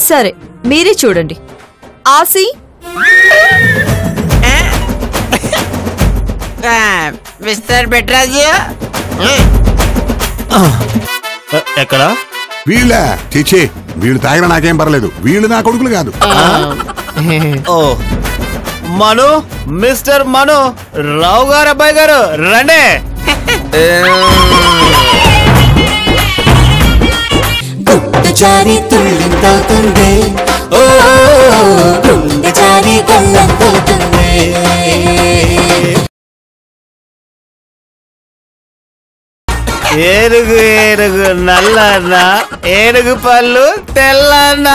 సరే మీరే చూడండి. ఆసి మిస్టర్ బెట్రాజు ఎక్కడ? వీళ్ళ చిచ్చే వీళ్ళు తాగినా నాకేం పర్లేదు. వీళ్ళు నా కొడుకులు కాదు. ఓ మను, మిస్టర్ మను, రావు గారు అబ్బాయి గారు రండి. గుండె తుళ్ళింతవుతుంది, ఓ గుండె జారి గల్లంతవుతుంది. ఏనుగు ఏనుగు నల్లన్న, ఏనుగు పళ్ళు తెల్లన్న.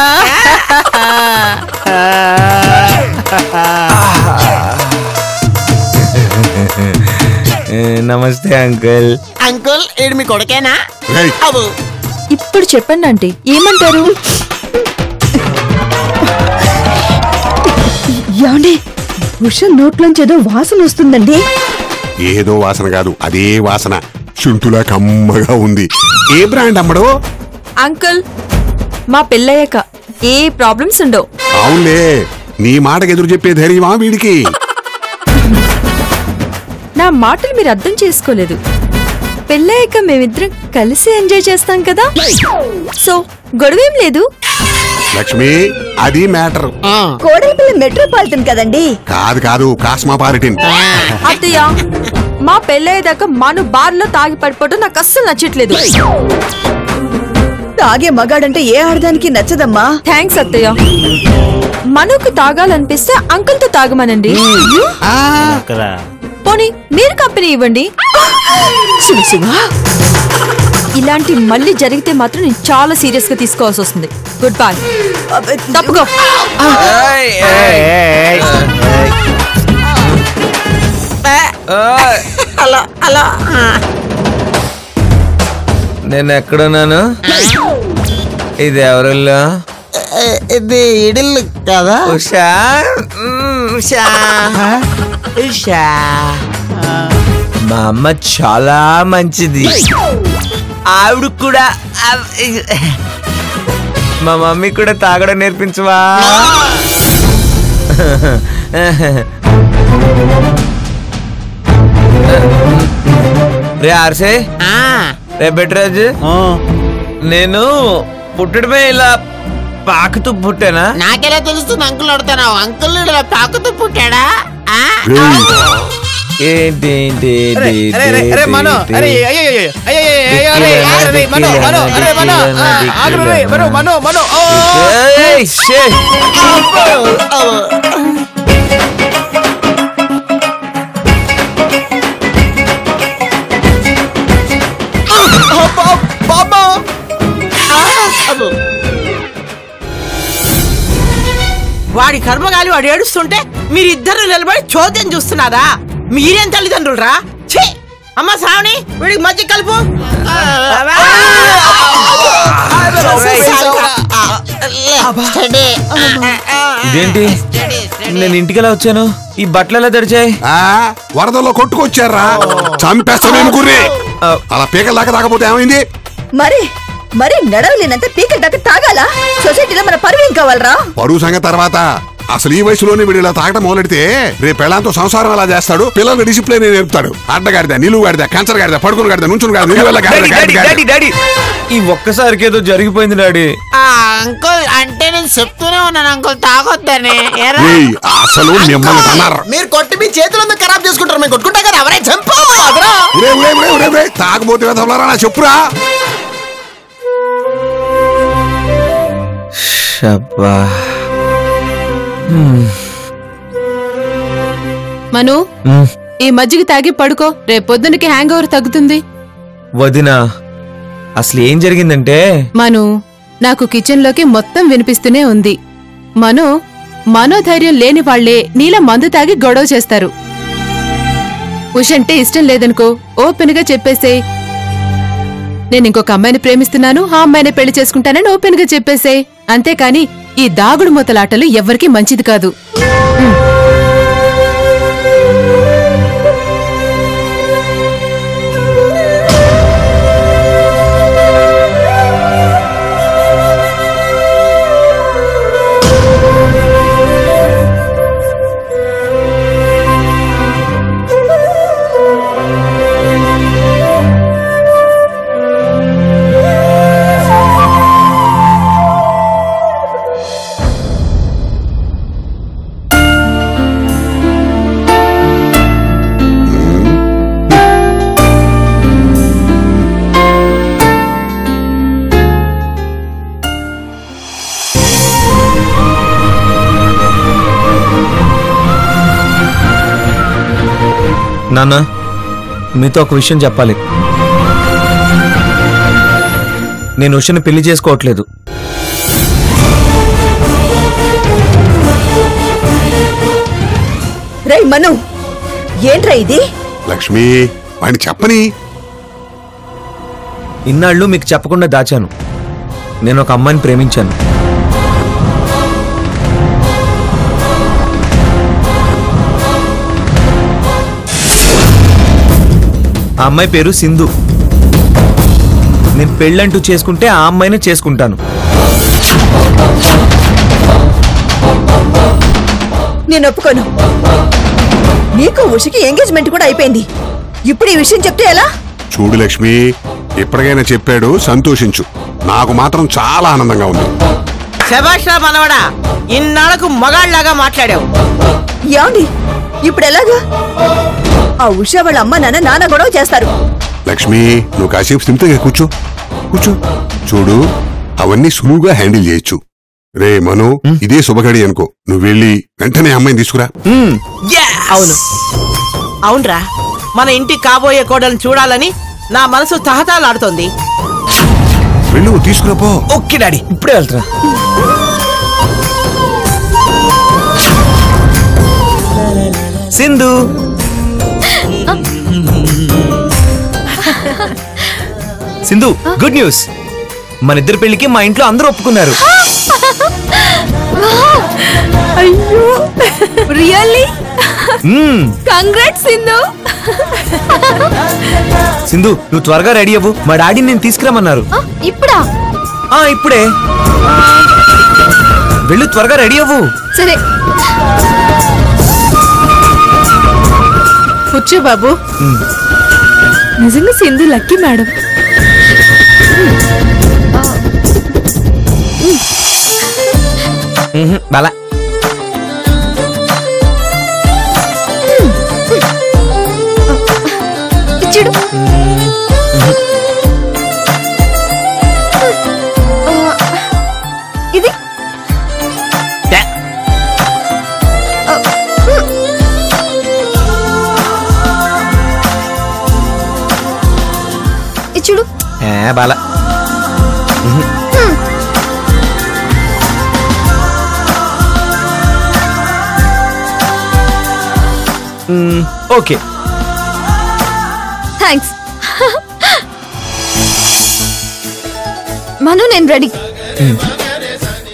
నమస్తే అంకుల్. అంకుల్ ఈడు మీ కొడుకేనా? రేయ్, అవు ఇప్పుడు చెప్పండి ఆంటీ, ఏమంటారు? ఏమండి, ఉష నోట్లోంచి ఏదో వాసన వస్తుందండి. ఏదో వాసన కాదు, అదే వాసన చుంటులా కమ్మగా ఉంది. ఏ బ్రాండ్ అమ్మడు? అంకుల్, మా పెళ్ళయ్యాక ఏ ప్రాబ్లమ్స్ ఉండవు. అవునులే, నీ మాటకు ఎదురు చెప్పే ధైర్యమా వీడికి? నా మాటలు మీరు అర్థం చేసుకోలేదు. పెళ్ళయ్యాక మేమిద్దరం కలిసి ఎంజాయ్ చేస్తాం కదా, సో గొడవేం లేదు. లక్ష్మి, అది మ్యాటర్. కోడలిపిల్ల మెట్రోపాలిటన్ కదండి. కాదు కాదు, కాస్మాపాలిటన్. అత్తయ్య, మా పెళ్ళయ్యేదాకా మను బార్లో తాగి పడిపోవడం నాకు అస్సలు నచ్చట్లేదు. తాగే మగాడంటే ఏ ఆడదానికి నచ్చదమ్మా. థ్యాంక్స్ అత్తయ్య. మనుకు తాగాలనిపిస్తే అంకుల్ తో తాగమనండి. పోనీ మీరు కంపెనీ ఇవ్వండి. ఇలాంటి మళ్ళీ జరిగితే మాత్రం నేను చాలా సీరియస్ గా తీసుకోవాల్సి వస్తుంది. Good bye. తప్పుకో. అలా అలా నేను ఎక్కడున్నాను? ఇది ఎవరిల్లు? ఇది ఇడిల్లు కదా? ఉషా ఉషా ఉషా మా అమ్మ చాలా మంచిది. ఆవిడ కూడా మా మమ్మీ కూడా తాగడం నేర్పించవా? రే ఆర్సే, రే బెట్రాజు, నేను పుట్టడమే ఇలా పాకుతూ పుట్టానా? నాకెలా తెలుస్తుంది అంకుల్ అడుగుతాను. అంకుల్ ఇలా పాకుతూ పుట్టాడా? ఏంటి వాడి కర్మగాలి వాడు ఏడుస్తుంటే మీరిద్దరు నిలబడి చోద్యం చూస్తున్నారా? మీరేం తల్లిదండ్రులు రా? ఛీ! అమ్మ శ్రావణి, వీడికి మధ్య కలుపు. ఇదేంటి, నేను ఇంటికి ఎలా వచ్చాను? ఈ బట్టలు ఎలా తడిచాయి? వరదల్లో కొట్టుకొచ్చారా? చంపేస్తామేమి గుర్రి. అలా పీకల దాకా తాగపోతే ఏమైంది? మరి నడవలేనంత పీకల దాకా తాగాలా? సొసైటీలో మన పరువేం కావాలరా? పరువు సంగతి తర్వాత, అసలు ఈ వయసులోనే వీడు ఇలా తాగడం మొదలెడితే రేపు పెళ్ళంతో సంసారం ఎలా చేస్తాడు? పిల్లలకు డిసిప్లిన్ నేర్పుతాడు. అడ్డగాడిదా, నిలువు గాడిదా, కంచర్ గాడిదా, పడుకుని గాడిదా, నుంచుని గాడిదా. ఈ ఒక్కసారికి ఏదో జరిగిపోయింది డాడీ. అంకుల్ అంటే నేను చెప్తూనే ఉన్నాను అంకుల్ తాగొద్దని. అసలు మిమ్మల్ని అన్నారు. మీరు కొట్టి మీ చేతులంతా ఖరాబ్ చేసుకుంటారు. మేము కొట్టుకుంటా కదా, ఎవరే చంపా తాగబోతే నా చెప్పురా. మను, ఈ మజ్జిగ తాగి పడుకో, రేపొద్దునకి హ్యాంగ్ ఓవర్ తగ్గుతుంది. వదినా, అసలు ఏం జరిగిందంటే, మను, నాకు కిచెన్ లోకి మొత్తం వినిపిస్తూనే ఉంది. మనోధైర్యం లేని వాళ్లే నీలా మందు తాగి గొడవ చేస్తారు. ఉషంటే ఇష్టం లేదనుకో, ఓపెన్ గా చెప్పేసేయ్. నేను ఇంకొక అమ్మాయిని ప్రేమిస్తున్నాను, ఆ అమ్మాయిని పెళ్లి చేసుకుంటానని ఓపెన్ గా చెప్పేసేయ్. అంతేకాని ఈ దాగుడు మూతలాటలు ఎవ్వరికీ మంచిది కాదు. నాన్న మీతో ఒక విషయం చెప్పాలి. నేను ఉషని పెళ్లి చేసుకోవట్లేదు. రే మను, ఏంట్రా ఇది? లక్ష్మి వాడిని చెప్పని. ఇన్నాళ్ళు మీకు చెప్పకుండా దాచాను. నేను ఒక అమ్మాయిని ప్రేమించాను. ఆ అమ్మాయి పేరు సింధు. నేను పెళ్ళంటూ చేసుకుంటే ఆ అమ్మాయినే చేసుకుంటాను. నేను ఒప్పుకోను. నీకు ఉషకి ఎంగేజ్మెంట్ కూడా అయిపోయింది. ఇప్పుడు ఈ విషయం చెప్తే ఎలా? చూడు లక్ష్మి, ఎప్పటికైనా చెప్పాడు, సంతోషించు. నాకు మాత్రం చాలా ఆనందంగా ఉంది. శభాష్ రా మనవడా, ఇన్నాళ్లకు మగాళ్ళలాగా మాట్లాడావు. ఏమండి ఇప్పుడు ఎలాగా? ఆ ఉష వాళ్ళ అమ్మ నాన్న గొడవ చేస్తారు. లక్ష్మి, నువ్వు కాసేపు స్థిమితంగా కూర్చో. కూర్చో. చూడు, అవన్నీ సులువుగా హ్యాండిల్ చేయొచ్చు. రే మను, ఇదే శుభగడి అనుకో. నువ్వు వెళ్ళి వెంటనే అమ్మాయిని తీసుకురా. అవును అవునరా, మన ఇంటి కాబోయే కోడలను చూడాలని నా మనసు తహతాలాడుతోంది. వెళ్ళు, తీసుకురాపో. ఓకే డాడీ, ఇప్పుడే వెళ్తున్నా. Sindhu, Sindhu, good news. మన ఇద్దరి పెళ్లికి మా ఇంట్లో అందరూ ఒప్పుకున్నారు. అయ్యో రియల్లీ కంగ్రాట్స్ సింధు. సింధు, నువ్వు త్వరగా రెడీ అవ్వు. మా డాడీని నేను తీసుకురామన్నారు. ఇప్పుడా? ఇప్పుడే వెళ్ళు, త్వరగా రెడీ అవ్వు. సరే కూర్చో బాబు. నిజంగా సింధు లక్కీ మేడం. బాలా, ఇచ్చుడు. ఇది ఇచ్చుడు. Bala, okay thanks. మను నేను రెడీ.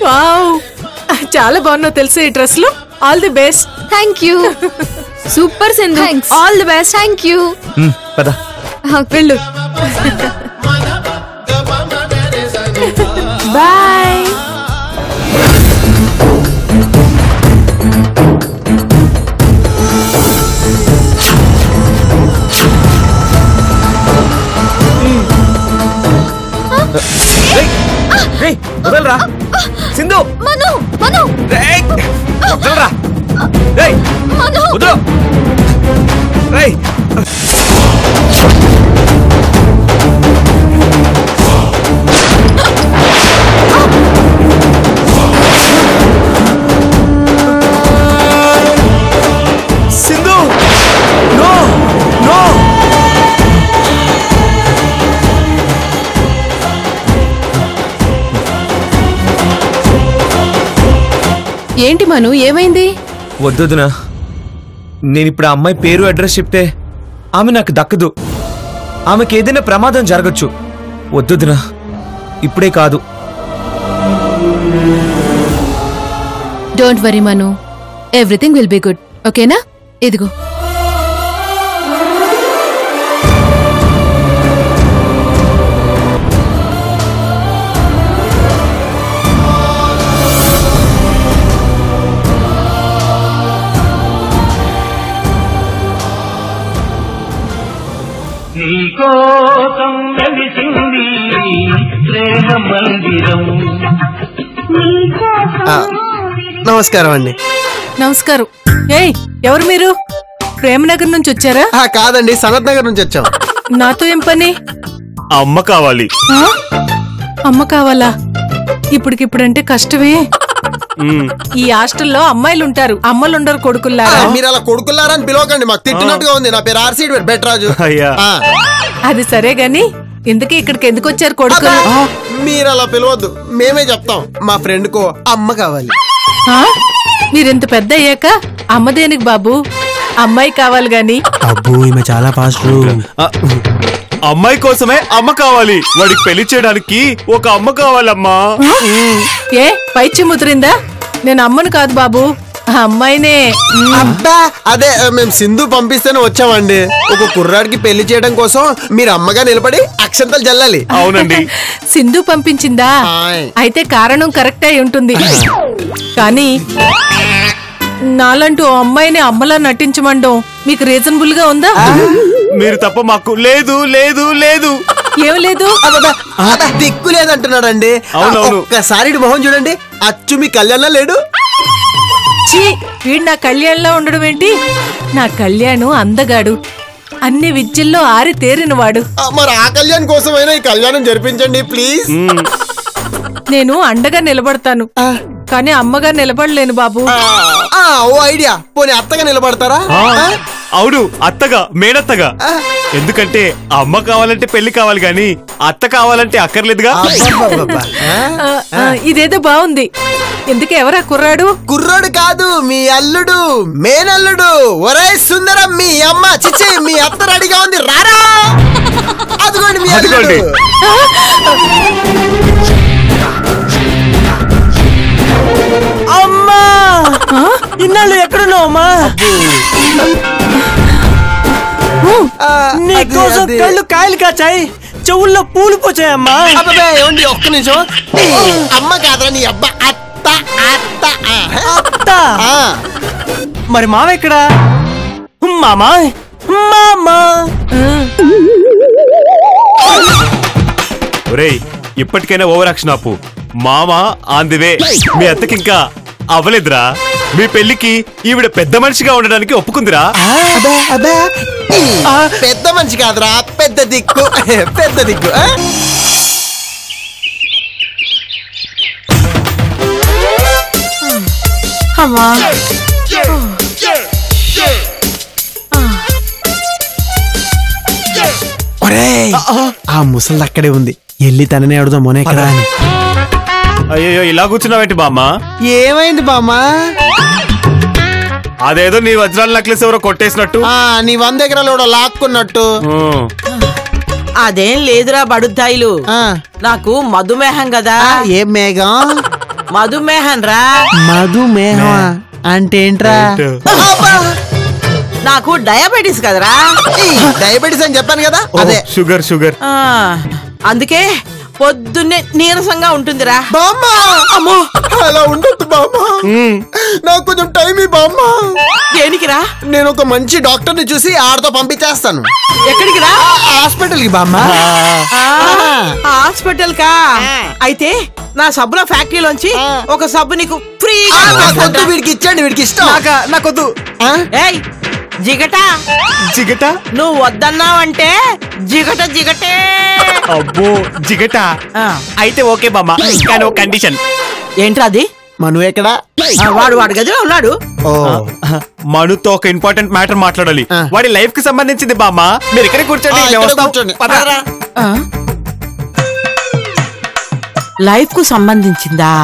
వావ్, చాలా బాగున్నావు తెలుసా ఈ డ్రెస్ లో. All the best. Thank you. Super Sindhu, all the best. Thank you. పద వెళ్ళు. బాయ్. వదలరా సింధు. మను మను వదలరా. మను వదలు. Sindhu, no no. ఏంటి మను, ఏమైంది? వద్దునా, నేనిప్పుడు ఆ అమ్మాయి పేరు అడ్రస్ చెప్తే ఆమె నాకు దక్కదు. ఆమెకి ఏదైనా ప్రమాదం జరగచ్చు. వద్దునా, ఇప్పుడే కాదు. Don't worry Manu, everything will be good. ఓకేనా? ఇదిగో. నీకోసం వెలిసింది ప్రేమ మందిరం. నమస్కారం అండి. నమస్కారం. ఏయ్, ఎవరు మీరు? ప్రేమనగర్ నుంచి వచ్చారా? కాదండి, సనత్ నగర్ నుంచి వచ్చాం. నాతో ఏం పని? అమ్మ కావాలి. అమ్మ కావాలా? ఇప్పటికిప్పుడంటే కష్టమే. ఈ హాస్టల్లో అమ్మాయిలు ఉంటారు, అమ్మలు ఉండరు కొడుకుల్లారా. మీరు అలా కొడుకున్నారా అని పిలవకండి, మాకు తిట్టినట్టుగా ఉంది. నా పేరు ఆర్సీడ్ బెట్రాజు. అది సరే గాని ఇందుకే ఇక్కడికి ఎందుకు వచ్చారు కొడుకు? మీరు అలా పిలవద్దు, మేమే చెప్తాం. మా ఫ్రెండ్ కో అమ్మ కావాలి. మీరింత పెద్ద అయ్యాక అమ్మ దేనికి బాబు? అమ్మాయి కావాలి గాని. అబ్బో ఈమె చాలా ఫాస్ట్. అమ్మాయి కోసమే అమ్మ కావాలి. వాడికి పెళ్లి చేయడానికి ఒక అమ్మ కావాలమ్మా. ఏ పైచి ముదిరిందా? నేను అమ్మను కాదు బాబు, ఆ అమ్మాయినే. అబ్బా అదే మేము సింధు పంపిస్తేనే వచ్చామండి. ఒక కుర్రాడికి పెళ్లి చేయడం కోసం మీరు అమ్మగా నిలబడి అక్షంతలు జల్లాలి. అవునండి. సింధు పంపించిందా? అయితే కారణం కరెక్ట్ అయి ఉంటుంది. కానీ నాలంటూ అమ్మాయిని అమ్మలా నటించమండం మీకు రీజనబుల్ గా ఉందా? మీరు తప్ప మాకు లేదు లేదు లేదు. ఏం లేదు? దిక్కు లేదంటున్నాడండి. ఒక్కసారి మొహం చూడండి, అచ్చు మీ కళ్యాణ్ లేడు. చీ, వీడు నా కళ్యాణ్లా ఉండడం ఏంటి? నా కళ్యాణ్ అందగాడు, అన్ని విద్యల్లో ఆరి తేరినవాడు. మరి ఆ కళ్యాణ్ కోసమైనా ఈ కళ్యాణం జరిపించండి ప్లీజ్. నేను అండగా నిలబడతాను, కానీ అమ్మగా నిలబడలేను బాబు. ఓ ఐడియా, పోనీ అత్తగా నిలబడతారా? అవును, అత్తగా, మేనత్తగా. ఎందుకంటే అమ్మ కావాలంటే పెళ్లి కావాలి గాని అత్త కావాలంటే అక్కర్లేదుగా. ఇదేదో బాగుంది. ఎందుకు ఎవరా కుర్రాడు? కుర్రాడు కాదు, మీ అల్లుడు, మేనల్లుడు. ఒరే సుందరం, మీ అమ్మ చిచ్చి మీ అత్త రెడీగా ఉంది, రారా. అదిగోండి మీ అల్లుడు. అమ్మా, ఇన్నాళ్ళు ఎక్కడున్నావు అమ్మా? నీకోసం కళ్ళు కాయలు కాచాయి, చెవుల్లో పూలు పోచాయమ్మా. ఏమండి ఒక్క నిమిషం. అమ్మ కాదురా నీ అబ్బా, అత్త అత్త అత్త. మరి మావ ఎక్కడా? మామా మామా. ఒరేయ్, ఇప్పటికైనా ఓవర్ యాక్షన్ ఆపు. మామ ఆన్ ది వే. మీ అత్తకి ఇంకా అవ్వలేదురా. మీ పెళ్లికి ఈవిడ పెద్ద మనిషిగా ఉండడానికి ఒప్పుకుందిరా. పెద్ద మనిషి కాదురా, పెద్ద దిక్కు, పెద్ద దిక్కు. అమ్మా, ఆ ముసలి అక్కడే ఉంది, ఎల్లి తననే అడుగుదాం మొన్న ఎక్కడా అని. అయ్యో, ఇలా కూర్చున్నావేంటి బామ్మ? ఏమైంది బామ్మా? అదేదో నీ వజ్రాల నెక్లెస్ ఎవరో కొట్టేసినట్టు, నీ 100 ఎకరాలు కూడా లాక్కున్నట్టు. అదేం లేదురా బడుద్దాయిలు, నాకు మధుమేహం కదా. ఏం మేఘం? మధుమేహం రా. మధుమేహం అంటే ఏంట్రా? నాకు డయాబెటీస్ కదరా. డయాబెటీస్ అని చెప్పాను కదా, అదే షుగర్ షుగర్. అందుకే పొద్దున్నే నీరసంగా ఉంటుందిరా. బామ్మ, అమ్మో అలా ఉండొద్దు బామ్మ, నాకు కొంచెం టైం ఈ బామ్మ. దేనికిరా? నేను ఒక మంచి డాక్టర్ ని చూసి ఆడతో పంపించేస్తాను. ఎక్కడికి రా? హాస్పిటల్ కి బామ్మ. హాస్పిటల్ కా? అయితే నా సబ్బుల ఫ్యాక్టరీలోంచి ఒక సబ్బు నీకు ఫ్రీగా. వీడికి ఇచ్చండి, వీడికి ఇష్టం. నాకొద్దు. ఏయ్ జిగట జిగట, నువ్వు వద్దన్నావంటే జిగట జిగటే. అబ్బో జిగట. అయితే ఓకే బామ్మ, కానీ ఒక కండిషన్. ఏంట్రా అది? మను ఎక్కడా? వాడు గదిలో ఉన్నాడు. మనుతో ఒక ఇంపార్టెంట్ మ్యాటర్ మాట్లాడాలి. వాడి లైఫ్ కి సంబంధించింది బామ్మ. మీరు ఇక్కడే కూర్చోండి. లైఫ్ కు సంబంధించిందా?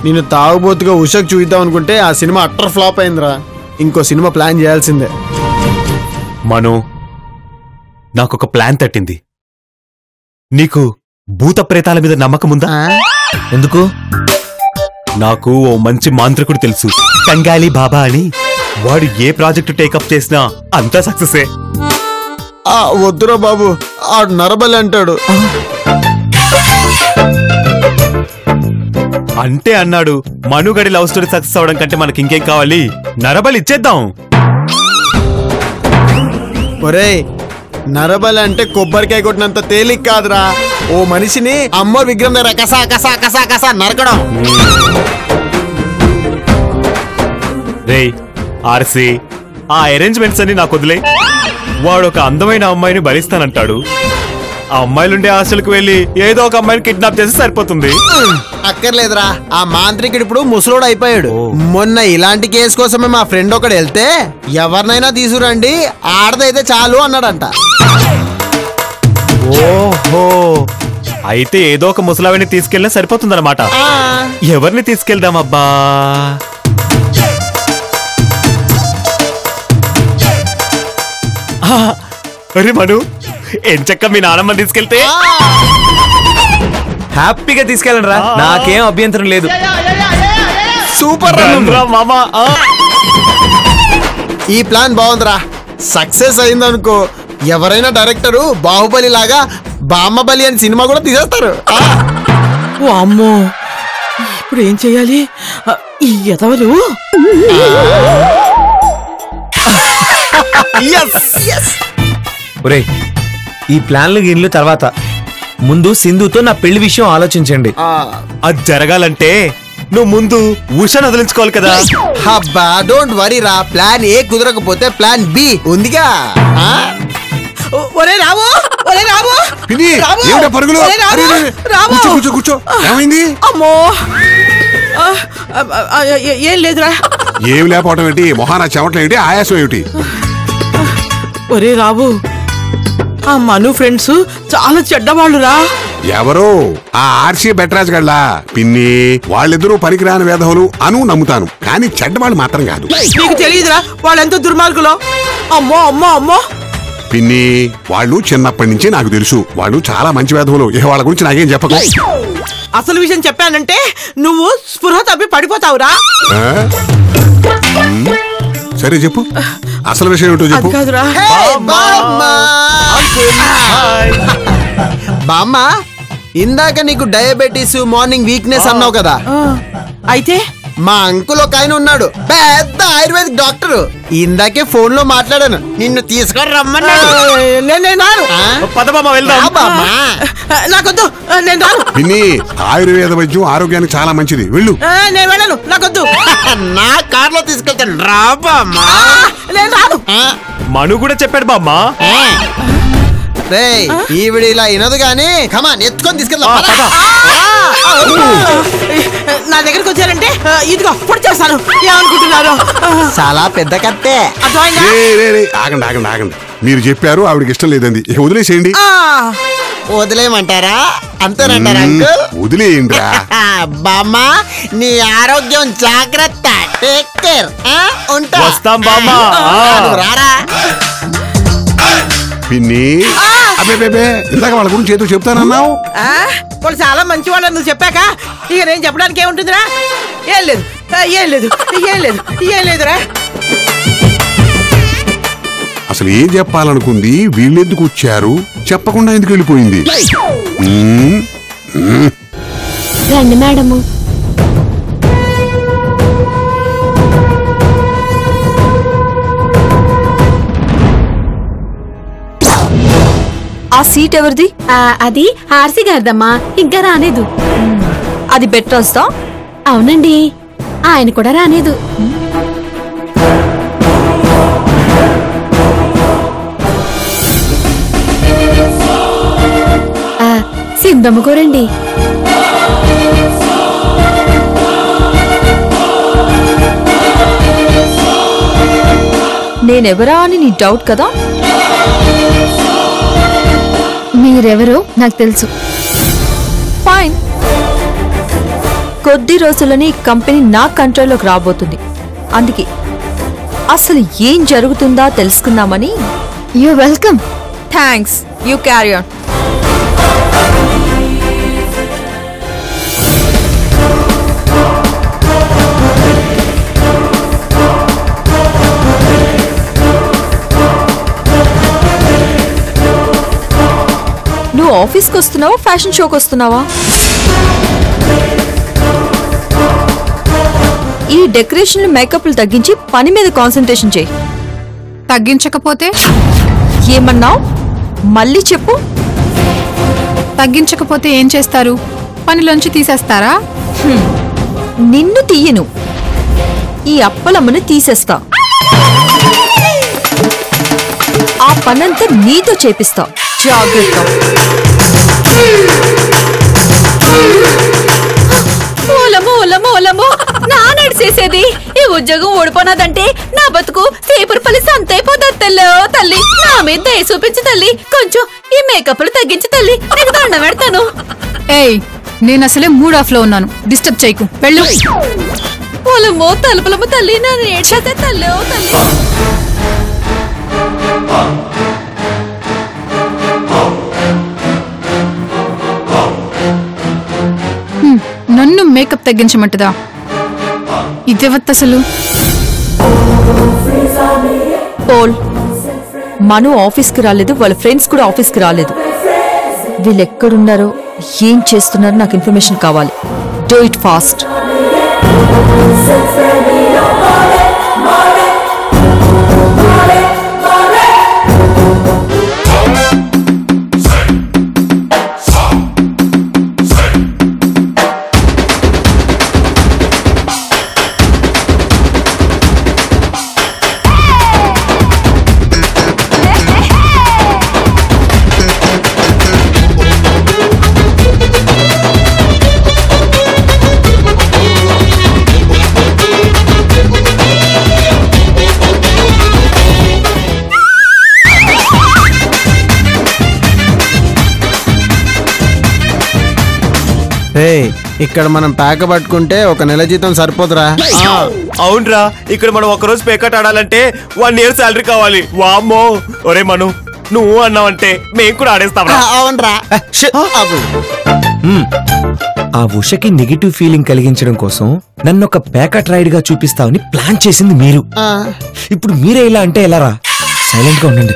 నేను తాగుబోతుగా ఉషకు చూద్దాం అనుకుంటే ఆ సినిమా అట్టర్ ఫ్లాప్ అయిందిరా. ఇంకో సినిమా ప్లాన్ చేయాల్సిందే. మను, నాకొక ప్లాన్ తట్టింది. నీకు భూత ప్రేతాల మీద నమ్మకం ఉందా? ఎందుకు? నాకు ఓ మంచి మాంత్రికుడు తెలుసు, కంగాలి బాబా అని. వాడు ఏ ప్రాజెక్టు టేకప్ చేసినా అంతా సక్సెసే. వద్దురా బాబు, ఆడు నరబలి అంటాడు. అంటే అన్నాడు, మనుగడి లవ్ స్టోరీ సక్సెస్ అవడం కంటే మనకి ఇంకేం కావాలి, నరబలి ఇచ్చేద్దాం. ఒరేయ్, నరబలి అంటే కొబ్బరికాయ కొట్టినంత తేలిక కాదురా. ఓ మనిషిని అమ్మ విగ్రహం దగ్గర కసా కసా కసా కసా నరకడం. రేయ్ ఆర్సీ, ఆ అరేంజ్మెంట్స్ అన్ని నాకు వదిలే. వాడు ఒక అందమైన అమ్మాయిని భరిస్తానంటాడు. ఆ అమ్మాయిలుండే హాస్టల్కి వెళ్ళి ఏదో ఒక అమ్మాయిని కిడ్నాప్ చేసి సరిపోతుంది. అక్కర్లేదురా, ఆ మాంత్రికుడు ఇప్పుడు ముసలోడు అయిపోయాడు. మొన్న ఇలాంటి కేసు కోసమే మా ఫ్రెండ్ ఒకడు వెళ్తే ఎవరినైనా తీసుకురండి, ఆడదైతే చాలు అన్నాడంట. ఓహో, అయితే ఏదో ఒక ముసలావిని తీసుకెళ్ళినా సరిపోతుందన్నమాట. ఎవరిని తీసుకెళ్దామబ్బా? అరే మను, ఎంచక్క మీ నానమ్మ తీసుకెళ్తే హ్యాపీగా తీసుకెళ్ళండి రా, నాకేం అభ్యంతరం లేదు. సూపర్ మామా. ఈ ప్లాన్ బాగుందిరా. సక్సెస్ అయిందనుకో, ఎవరైనా డైరెక్టరు బాహుబలి లాగా బామ్మబలి అని సినిమా కూడా తీసేస్తారు. ఓ అమ్మో, ఇప్పుడు ఏం చెయ్యాలి? ఈ ఎదవలు ఒరేయ్, ఈ ప్లాన్లు గిన్లు తర్వాత, ముందు సింధుతో నా పెళ్లి విషయం ఆలోచించండి. అది జరగాలంటే నువ్వు ముందు ఉషను వదిలించుకోవాలి కదా. హబ్బా, డోంట్ వరీ రా. ప్లాన్ ఏ కుదరకపోతే ప్లాన్ బి ఉందిగా. ఒరే రావు, ఒరే రావు, పిన్ని, ఏమిటా పరుగులు? అరే, అరే, కూర్చో కూర్చో కూర్చో. ఏమైంది? అమ్మో, ఏం లేదురా. ఏమి లేకపోవటం ఏంటి? మొహాన చెమటం ఏంటి? ఆయాసం ఏమిటి? ఒరే రావు, ఆ మను ఫ్రెండ్స్ చాలా చెడ్డవాళ్ళురా. ఎవరో ఆ ఆర్సీ బెట్రాజ్ గడ్లా. పిన్ని, వాళ్ళిద్దరూ పనికిరాని వేధవులు అను నమ్ముతాను, కానీ చెడ్డవాళ్ళు మాత్రం కాదు. నీకు తెలియదురా వాళ్ళెంతో దుర్మార్గులో. అమ్మో అమ్మో అమ్మో. పిన్ని, వాళ్ళు చిన్నప్పటి నుంచి నాకు తెలుసు, వాళ్ళు చాలా మంచి వేధవులు. వాళ్ళ గురించి నాకేం చెప్పకు. అసలు విషయం చెప్పానంటే నువ్వు స్పృహ తప్పి పడిపోతావురా. సరే చెప్పు, అసలు విషయం ఏంటో చెప్పు. బామ్మ, ఇందాక నీకు డయాబెటీస్, మార్నింగ్ వీక్నెస్ అన్నావు కదా. అయితే మా అంకుల్ ఒక ఆయన ఉన్నాడు, పెద్ద ఆయుర్వేదిక్ డాక్టర్. ఇందాకే ఫోన్ లో మాట్లాడాను, నిన్ను తీసుకొని రమ్మన్నాడు. నాకొద్దు, నేను రాను. పిన్ని, ఆయుర్వేద వైద్యం ఆరోగ్యానికి చాలా మంచిది, వెళ్ళు. నేను వెళ్ళను, నాకొద్దు. నా కార్ లో తీసుకెళ్తాను, రా బామ్మా. నేను రాను. మను కూడా చెప్పాడు బామ్మా. ఈవిడ ఇలా వినదు గానీ కమాన్, ఎత్తుకొని తీసుకెళ్దాం. నా దగ్గరికి వచ్చారంటే ఇదిగో పొడి చేస్తాను. ఏమనుకుంటున్నారు? చాలా పెద్ద కత్తే. ఆగండి ఆగండి ఆగండి, మీరు చెప్పారు ఆవిడకి ఇష్టం లేదండి, వదిలేసేయండి. వదిలేయమంటారా? అంతేనంటారా అంకుల్? వదిలేయండి రా. బామ్మ, నీ ఆరోగ్యం జాగ్రత్త. Take care. ఉంటా. వస్తాం బామ్మా. రారా పిన్ని. అబ్బే, ఇందాక వాళ్ళ గురించి ఏదో చెప్తానన్నావు. వాళ్ళు చాలా మంచి వాళ్ళు నువ్వు చెప్పాక ఇక నేను చెప్పడానికి ఏముంటుందిరా? ఏం లేదు, ఏం లేదు, ఏం లేదు, ఏం లేదురా. అసలు ఏం చెప్పాలనుకుంది, వీళ్ళెందుకు వచ్చారు, చెప్పకుండా ఎందుకు వెళ్ళిపోయింది? రండి మేడము. ఆ సీట్ ఎవరిది? అది ఆర్సీ గారిదమ్మా, ఇంకా రాలేదు. అది బెట్రాజ్దా? అవునండి, ఆయన కూడా రాలేదు. సింధమ్మ కూరండి. నేనెవరా అని నీ డౌట్ కదా? మీరెవరో నాకు తెలుసు. ఫైన్, కొద్ది రోజుల్లోనే ఈ కంపెనీ నా కంట్రోల్లోకి రాబోతుంది. అందుకే అసలు ఏం జరుగుతుందా తెలుసుకుందామని. You welcome. Thanks, you carry on. నువ్వు ఆఫీస్కి వస్తున్నావా, ఫ్యాషన్ షోకి వస్తున్నావా? ఈ డెకరేషన్లు, మేకప్లు తగ్గించి పని మీద కాన్సంట్రేషన్ చేయి. తగ్గించకపోతే? ఏమన్నావు? మళ్ళీ చెప్పు. తగ్గించకపోతే ఏం చేస్తారు? పనిలోంచి తీసేస్తారా? నిన్ను తీయను, ఈ అప్పలమ్మను తీసేస్తా. ఆ పనంతా నీతో చేపిస్తా. జాగ్రత్త. కొనదంటే నా బతుకు సేపురపల్లి సంతైపోతుంది తల్లో తల్లి. నా మీద దయ చూపించి తల్లి, కొంచెం ఈ మేకప్లు తగ్గించి తల్లి, నీకు దండం పెడతాను. ఏయ్, నేను అసలే మూడ్ ఆఫ్ లో ఉన్నాను, డిస్టర్బ్ చేయకు, వెళ్ళు. పొలమో తలుపులము తల్లి, నన్ను ఏడ్చేస్తే తల్లి తల్లి. నన్ను మేకప్ తగ్గించమంటదా? ఇదేవత్ అసలు. పోల్, మను ఆఫీస్కి రాలేదు, వాళ్ళ ఫ్రెండ్స్ కూడా ఆఫీస్కి రాలేదు. వీళ్ళు ఎక్కడున్నారో ఏం చేస్తున్నారో నాకు ఇన్ఫర్మేషన్ కావాలి. Do it fast. ఇక్కడ మనం పేక పట్టుకుంటే ఒక నెల జీతం సరిపోదురా? అవునరా, ఇక్కడ మనం ఒకరోజు పేకట్ ఆడాలంటే 1 year శాలరీ కావాలి. వామ్మో. ఒరే మను, నువ్వు అన్నావంటే మేము కూడా ఆడేస్తాం. అవునరా. ఆ ఉషకి నెగిటివ్ ఫీలింగ్ కలిగించడం కోసం నన్ను ఒక ప్యాకెట్ రైడ్ గా చూపిస్తావని ప్లాన్ చేసింది మీరు. ఇప్పుడు మీరే ఇలా అంటే ఎలారా? సైలెంట్ గా ఉండండి.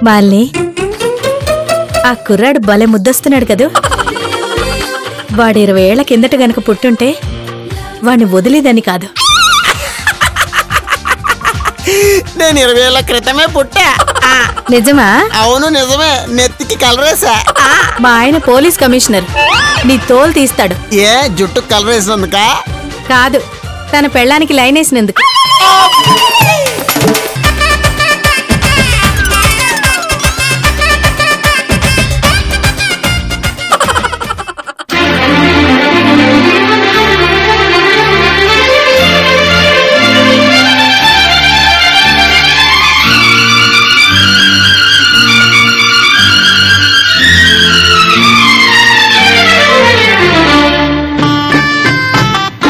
మాలిని, ఆ కుర్రాడు భలే ముద్దొస్తున్నాడు కదూ. వాడు 20 ఏళ్ల కిందట గనక పుట్టుంటే వాడిని వదిలేదని కాదు. నేను 20 ఏళ్ల క్రితమే పుట్టా. నిజమా? అవును నిజమే. నెత్తికి కలరేసా. మా ఆయన పోలీస్ కమిషనర్, నీ తోలు తీస్తాడు. ఏ జుట్టు కలరేసినందుకా? కాదు, తన పెళ్ళానికి లైన్ వేసినందుకు.